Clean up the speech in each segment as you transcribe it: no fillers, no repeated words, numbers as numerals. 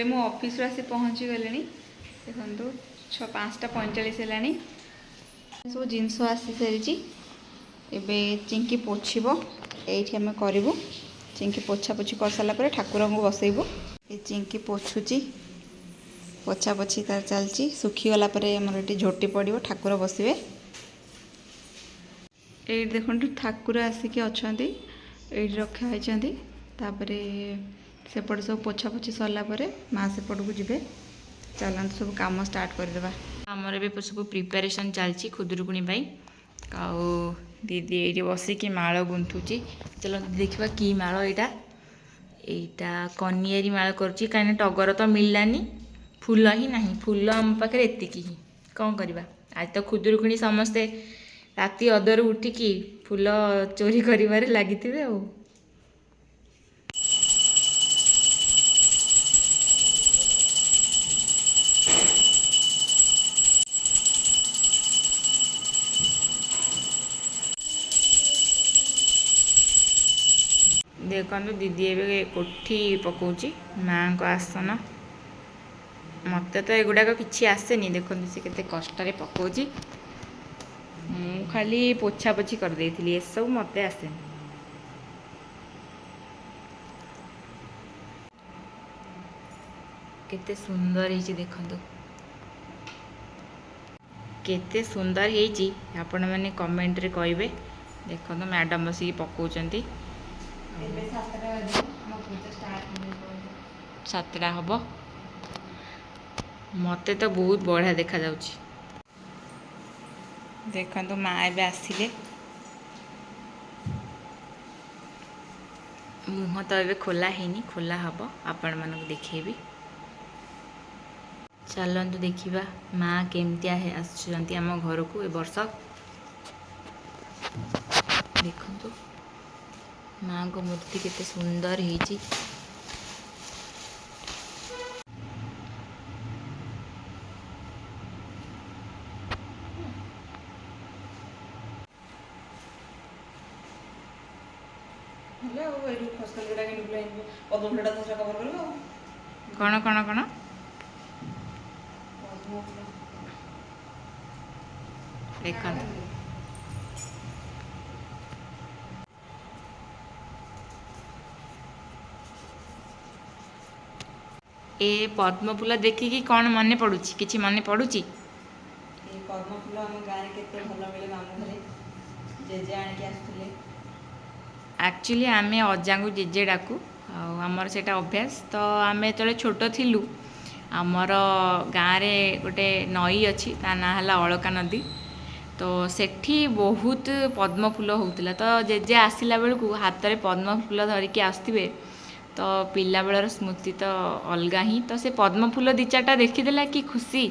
मु ऑफिस आसी पहुँची गले देखो 5:45 है सब जिनस आसी सारी एवं चिंकी पोछब ये आम करूँ चिंकी पोछा पोछी कर सारापर ठाकुर को बसैबू ये चिंकी पोछुची पोछा पोछी तार चलती सुखीगला आमर ये झोटी पड़ो ठाकुर बसवे ये देखो ठाकुर आसिक अच्छा ये रखाई सेपटे सब पोछा पोछी सरलापर माँ सेपट को जी चलते सब कम स्टार्ट करदे आमर भी सब प्रिपेरेसन चलती खुदुरुकुणी आउ दीदी ये बसिकी माल गुंथुची चलो देखा कि माल यहाँ कनियारी माल करुच्ची कहीं टगर तो मिललानी फूल ही ना फूल आम पाखे एतिकी ही कौन करवा आज तो खुदुरुकुणी समस्ते राति अदर उठिकी फूल चोरी कर लगी थे देखो दीदी ए कोठी पकाउची माँ को आसन मत तो एगुड़ाक कि आसेनी देखो सी के कष्ट पकाउची मु खाली पोछा पोछी कर देती ये सब मत आसे केते सुंदर है देखो केते सुंदर है आपण मैंने कमेंट रे कहिबे देखो मैडम बसिक पकाउचंती 7टा हम मत तो बहुत बढ़िया देखा देखो माँ ए आसिले मुह तो ये खोला है खोला हम आपण मानक देखेबी चलतु देखा माँ केमती आसुँच आम घर को ए वर्ष देखु माँ को मूर्ति केते सुंदर है कौन कौन कौन देखा ए पद्म फूल देखिकी कौन मन पड़ुची किछि मन पड़ुची ए पद्म फूल हम गारे केते भलो मिले मामू घरे जेजे आनी के आसुले एक्चुअली आमे अजा को जेजे डाकू आमर सेटा अभ्यास तो आमे तले छोट थिलु आमर गाँव रे गोटे नई अच्छी ता ना हला अलका नदी तो सेठी बहुत पद्म फूल होउतिला तो जेजे आसिला बेल को हाथ रे पद्म फूल धरिकी आसथिबे तो पिला बेलर स्मृति तो अलगा ही तो से पद्म फूल दी चारटा देखीदेला कि खुशी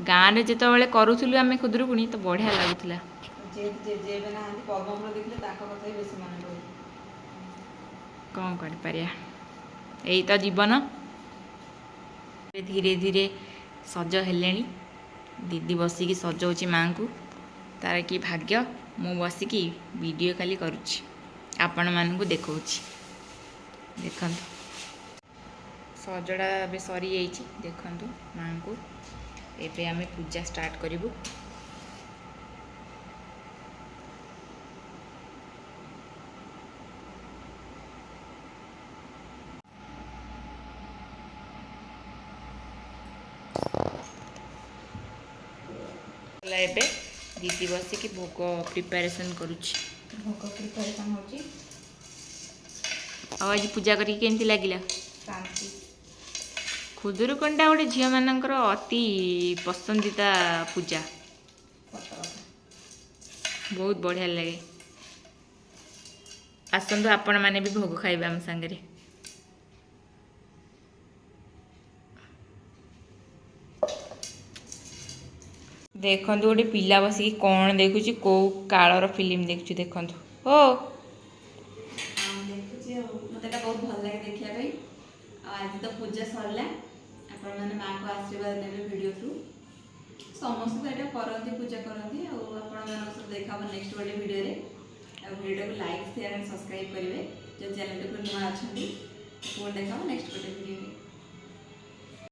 गाँव में जिते बड़े करूँ आम खुदुरुकुणी तो बढ़िया लगुला कौन कर यही तो जीवन धीरे धीरे सज हेले दीदी बसिकी सजाऊँगी माँ को तार कि भाग्य मु बसिकी वीडियो खाली करुच्ची आपण मानू देखा देखु सजड़ा ए सरी देखु माँ को एबे आमे पूजा स्टार्ट करूँ एबे दीदी बसिकी भोग प्रिपेरेसन करुच्ची भोग प्रिपेरेसन होची आज पूजा करी केमती लगिला शांति खुदुरुकुणीटा गोटे झील मानकर अति पसंदीदा पूजा बहुत बढ़िया लगे आसतु आपण मैंने भी भोग खाइबे आम सांगे देखु गोटे पिला बसिक कौन देखुची कौ कालर फिल्म देखु देखु ओ मत बहुत भल लगे देखापी आज तो पूजा सरला आपण मैंने माँ को आशीर्वाद ने वीडियो थ्रू समस्त तो यहाँ करती पूजा करती आप देखा नेक्स्ट गोटे वीडियो वीडियो को लाइक शेयर एंड सब्सक्राइब करेंगे जो चैनल को नुआ अच्छा पुणी देखा नेक्स्ट गोटे वीडियो।